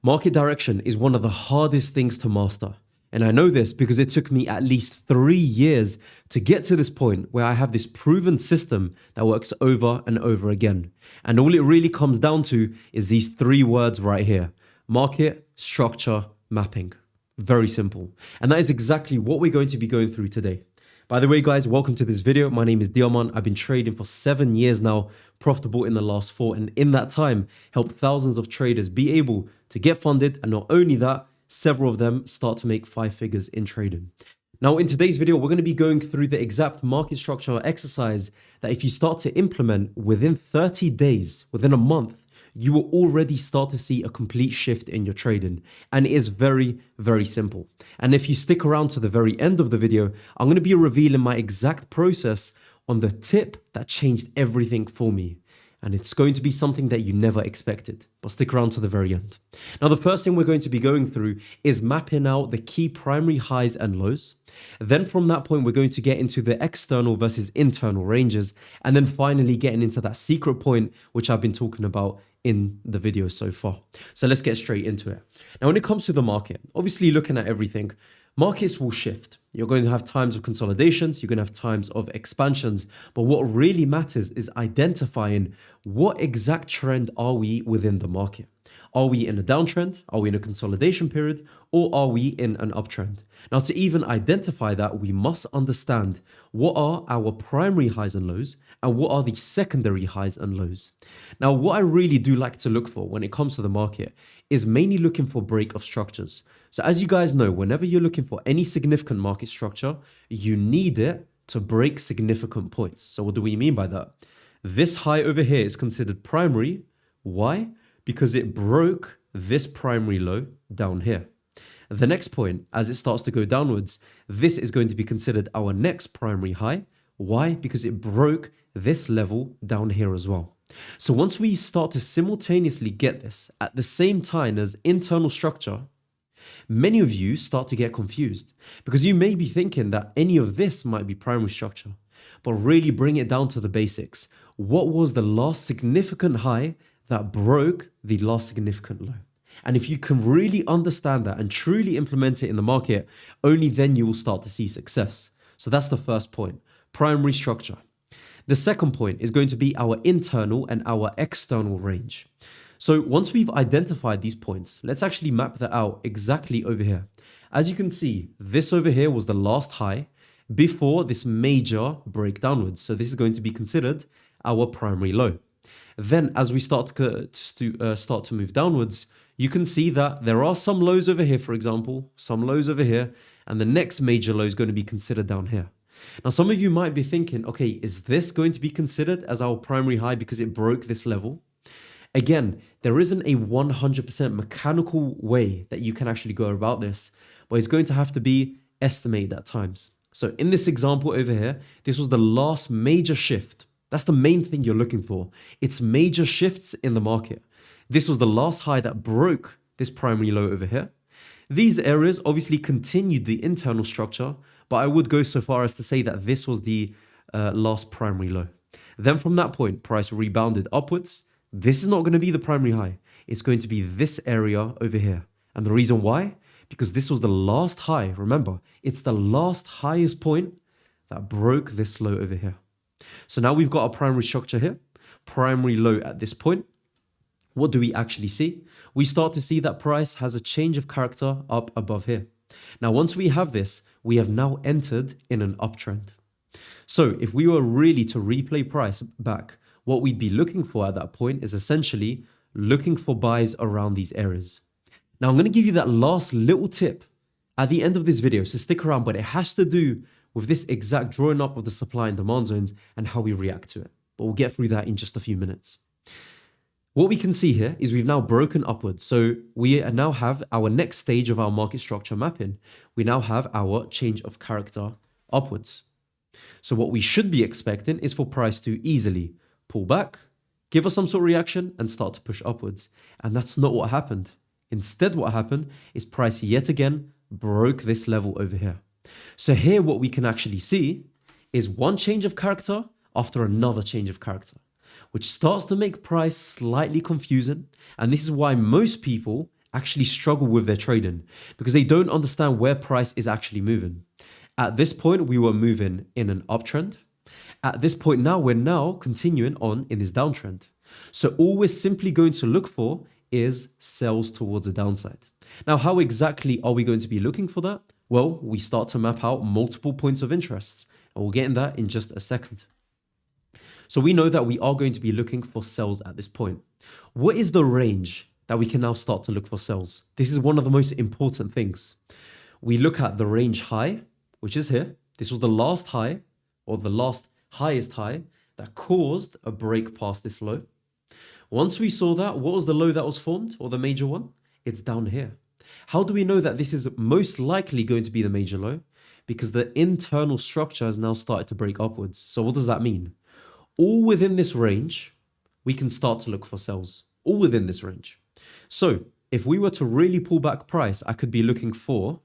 Market direction is one of the hardest things to master. And I know this because it took me at least 3 years to get to this point where I have this proven system that works over and over again. And all it really comes down to is these 3 words right here: market, structure, mapping. Very simple. And that is exactly what we're going to be going through today. By the way, guys, welcome to this video. My name is Diamant. I've been trading for 7 years now, profitable in the last 4. And in that time, helped thousands of traders be able to get funded. And not only that, several of them start to make 5 figures in trading. Now, in today's video, we're going to be going through the exact market structure exercise that if you start to implement within 30 days, within a month, you will already start to see a complete shift in your trading. And it is very, very simple. And if you stick around to the very end of the video, I'm going to be revealing my exact process on the tip that changed everything for me. And it's going to be something that you never expected, but stick around to the very end. Now, the first thing we're going to be going through is mapping out the key primary highs and lows. Then from that point, we're going to get into the external versus internal ranges. And then finally getting into that secret point, which I've been talking about in the video so far. So let's get straight into it. Now, when it comes to the market, obviously looking at everything, markets will shift. You're going to have times of consolidations, you're going to have times of expansions, but what really matters is identifying what exact trend are we within the market. Are we in a downtrend? Are we in a consolidation period? Or are we in an uptrend? Now, to even identify that, we must understand what are our primary highs and lows and what are the secondary highs and lows. Now, what I really do like to look for when it comes to the market is mainly looking for break of structures. So as you guys know, whenever you're looking for any significant market structure, you need it to break significant points. So what do we mean by that? This high over here is considered primary. Why? Because it broke this primary low down here. The next point, as it starts to go downwards, this is going to be considered our next primary high. Why? Because it broke this level down here as well. So once we start to simultaneously get this at the same time as internal structure, many of you start to get confused because you may be thinking that any of this might be primary structure, but really bring it down to the basics. What was the last significant high that broke the last significant low? And if you can really understand that and truly implement it in the market, only then you will start to see success. So that's the first point, primary structure. The second point is going to be our internal and our external range. So once we've identified these points, let's actually map that out exactly over here. As you can see, this over here was the last high before this major break downwards. So this is going to be considered our primary low. Then as we start to move downwards, you can see that there are some lows over here, for example, some lows over here, and the next major low is going to be considered down here. Now, some of you might be thinking, okay, is this going to be considered as our primary high because it broke this level? Again, there isn't a 100% mechanical way that you can actually go about this, but it's going to have to be estimated at times. So in this example over here, this was the last major shift. That's the main thing you're looking for. It's major shifts in the market. This was the last high that broke this primary low over here. These areas obviously continued the internal structure, but I would go so far as to say that this was the last primary low. Then from that point, price rebounded upwards. This is not going to be the primary high. It's going to be this area over here. And the reason why? Because this was the last high. Remember, it's the last highest point that broke this low over here. So now we've got our primary structure here, primary low at this point. What do we actually see? We start to see that price has a change of character up above here. Now, once we have this, we have now entered in an uptrend. So if we were really to replay price back, what we'd be looking for at that point is essentially looking for buys around these areas. Now, I'm going to give you that last little tip at the end of this video, so stick around, but it has to do with this exact drawing up of the supply and demand zones and how we react to it. But we'll get through that in just a few minutes. What we can see here is we've now broken upwards. So we now have our next stage of our market structure mapping. We now have our change of character upwards. So what we should be expecting is for price to easily pull back, give us some sort of reaction and start to push upwards. And that's not what happened. Instead, what happened is price yet again broke this level over here. So here what we can actually see is one change of character after another change of character, which starts to make price slightly confusing. And this is why most people actually struggle with their trading because they don't understand where price is actually moving. At this point, we were moving in an uptrend. At this point now, we're now continuing on in this downtrend. So all we're simply going to look for is sells towards the downside. Now, how exactly are we going to be looking for that? Well, we start to map out multiple points of interest, and we'll get in that in just a second. So we know that we are going to be looking for sells at this point. What is the range that we can now start to look for sells? This is one of the most important things. We look at the range high, which is here. This was the last high, or the last highest high that caused a break past this low. Once we saw that, what was the low that was formed, or the major one? It's down here. How do we know that this is most likely going to be the major low? Because the internal structure has now started to break upwards. So what does that mean? All within this range, we can start to look for sells. All within this range. So if we were to really pull back price, I could be looking for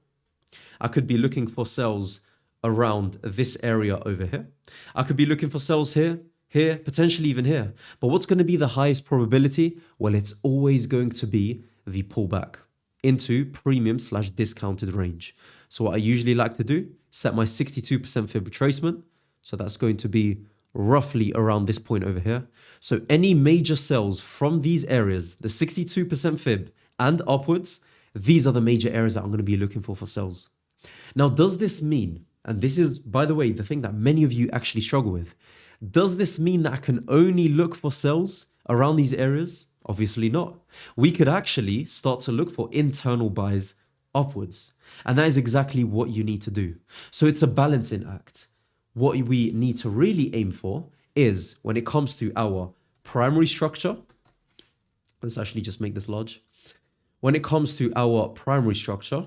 sells around this area over here. I could be looking for sells here, here, potentially even here. But what's going to be the highest probability? Well, it's always going to be the pullback into premium/discounted range. So what I usually like to do, set my 62% fib retracement. So that's going to be roughly around this point over here. So any major sells from these areas, the 62% fib and upwards, these are the major areas that I'm going to be looking for sells. Now, does this mean, and this is, by the way, the thing that many of you actually struggle with, does this mean that I can only look for sells around these areas? Obviously not. We could actually start to look for internal buys upwards. And that is exactly what you need to do. So it's a balancing act. What we need to really aim for is, when it comes to our primary structure, let's actually just make this large. When it comes to our primary structure,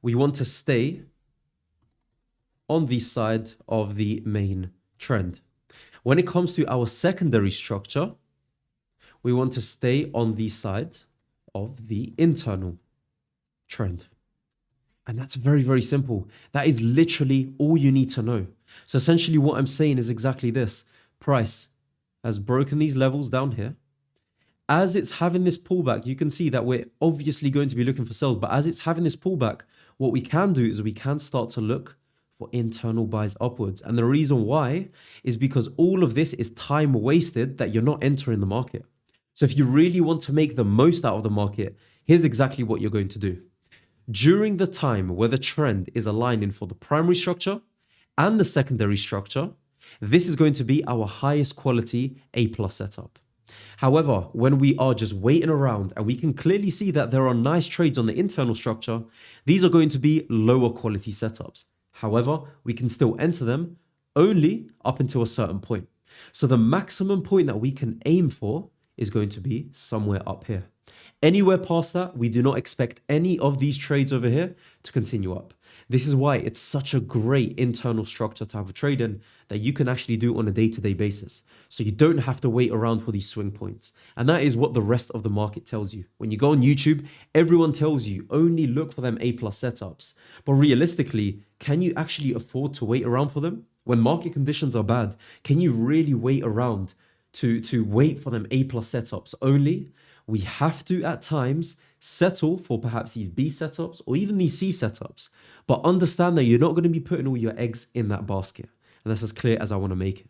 we want to stay on the side of the main trend. When it comes to our secondary structure, we want to stay on the side of the internal trend. And that's very, very simple. That is literally all you need to know. So essentially what I'm saying is exactly this. Price has broken these levels down here. As it's having this pullback, you can see that we're obviously going to be looking for sells, but as it's having this pullback, what we can do is we can start to look for internal buys upwards. And the reason why is because all of this is time wasted that you're not entering the market. So if you really want to make the most out of the market, here's exactly what you're going to do. During the time where the trend is aligning for the primary structure and the secondary structure, this is going to be our highest quality A+ setup. However, when we are just waiting around and we can clearly see that there are nice trades on the internal structure, these are going to be lower quality setups. However, we can still enter them only up until a certain point. So the maximum point that we can aim for is going to be somewhere up here. Anywhere past that, we do not expect any of these trades over here to continue up. This is why it's such a great internal structure to have a trade in that you can actually do on a day-to-day basis. So you don't have to wait around for these swing points. And that is what the rest of the market tells you. When you go on YouTube, everyone tells you only look for them A+ setups. But realistically, can you actually afford to wait around for them? When market conditions are bad, can you really wait around to wait for them A+ setups only? We have to, at times, settle for perhaps these B setups or even these C setups, but understand that you're not going to be putting all your eggs in that basket. And that's as clear as I want to make it.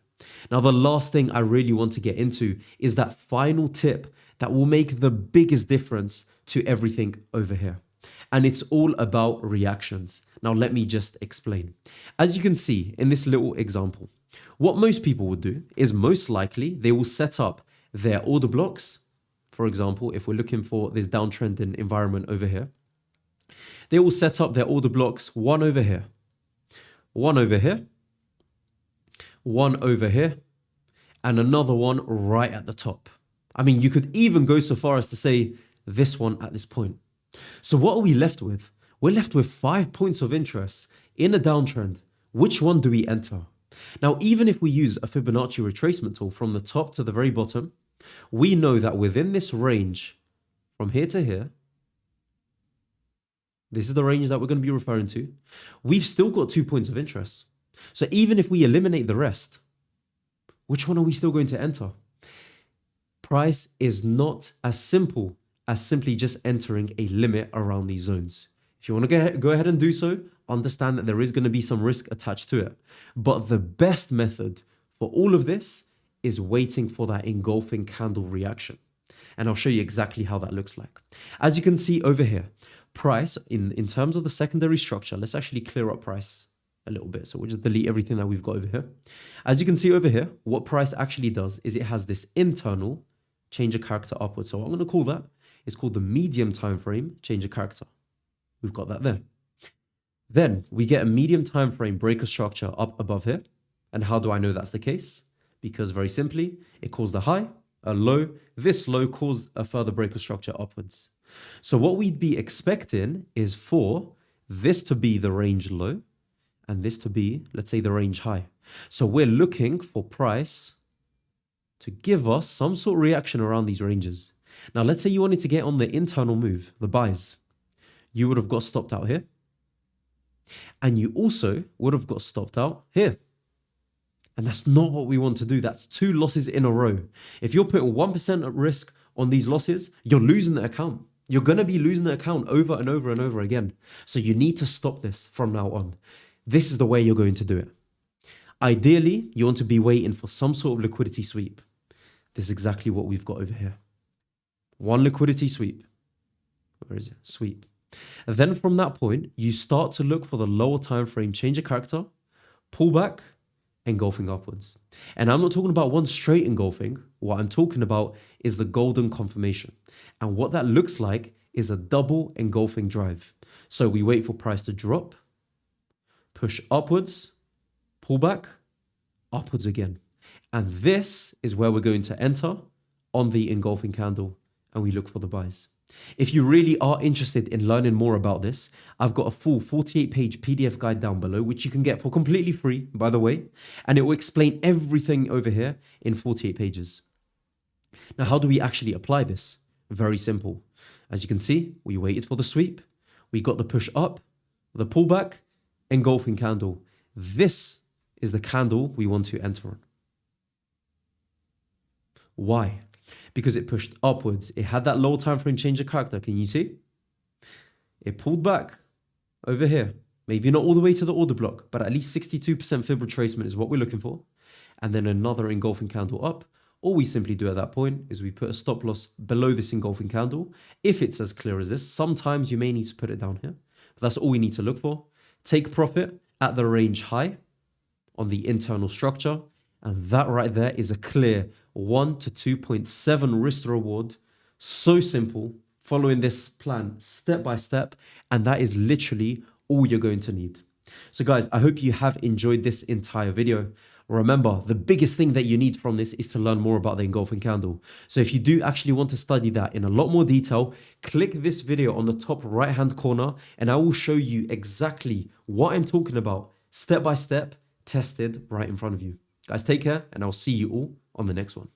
Now, the last thing I really want to get into is that final tip that will make the biggest difference to everything over here. And it's all about reactions. Now, let me just explain. As you can see in this little example, what most people would do is most likely they will set up their order blocks. For example, if we're looking for this downtrending environment over here, they will set up their order blocks, one over here, one over here, one over here, and another one right at the top. I mean, you could even go so far as to say this one at this point. So what are we left with? We're left with 5 points of interest in a downtrend. Which one do we enter? Now, even if we use a Fibonacci retracement tool from the top to the very bottom, we know that within this range, from here to here, this is the range that we're going to be referring to, we've still got 2 points of interest. So even if we eliminate the rest, which one are we still going to enter? Price is not as simple as simply just entering a limit around these zones. If you want to go ahead and do so, understand that there is going to be some risk attached to it. But the best method for all of this is waiting for that engulfing candle reaction. And I'll show you exactly how that looks like. As you can see over here, price in terms of the secondary structure, let's actually clear up price a little bit. So we'll just delete everything that we've got over here. As you can see over here, what price actually does is it has this internal change of character upwards. So what I'm going to call that is called the medium time frame change of character. We've got that there. Then we get a medium time frame breaker structure up above here. And how do I know that's the case? Because very simply, it caused a high, a low. This low caused a further breaker structure upwards. So what we'd be expecting is for this to be the range low and this to be, let's say, the range high. So we're looking for price to give us some sort of reaction around these ranges. Now, let's say you wanted to get on the internal move, the buys. You would have got stopped out here. And you also would have got stopped out here. And that's not what we want to do. That's 2 losses in a row. If you're putting 1% at risk on these losses, you're losing the account. You're going to be losing the account over and over and over again. So you need to stop this from now on. This is the way you're going to do it. Ideally, you want to be waiting for some sort of liquidity sweep. This is exactly what we've got over here. One liquidity sweep. Where is it? Sweep. And then from that point, you start to look for the lower time frame change of character, pull back, engulfing upwards. And I'm not talking about one straight engulfing. What I'm talking about is the golden confirmation. And what that looks like is a double engulfing drive. So we wait for price to drop, push upwards, pull back, upwards again. And this is where we're going to enter on the engulfing candle and we look for the buys. If you really are interested in learning more about this, I've got a full 48-page PDF guide down below, which you can get for completely free, by the way, and it will explain everything over here in 48 pages. Now, how do we actually apply this? Very simple. As you can see, we waited for the sweep. We got the push up, the pullback, engulfing candle. This is the candle we want to enter on. Why? Because it pushed upwards. It had that lower time frame change of character. Can you see? It pulled back over here. Maybe not all the way to the order block, but at least 62% fib retracement is what we're looking for. And then another engulfing candle up. All we simply do at that point is we put a stop loss below this engulfing candle. If it's as clear as this, sometimes you may need to put it down here. But that's all we need to look for. Take profit at the range high on the internal structure. And that right there is a clear 1 to 2.7 risk to reward. So simple, following this plan step by step. And that is literally all you're going to need. So guys, I hope you have enjoyed this entire video. Remember, the biggest thing that you need from this is to learn more about the engulfing candle. So if you do actually want to study that in a lot more detail, click this video on the top right-hand corner and I will show you exactly what I'm talking about, step by step, tested right in front of you. Guys, take care and I'll see you all on the next one.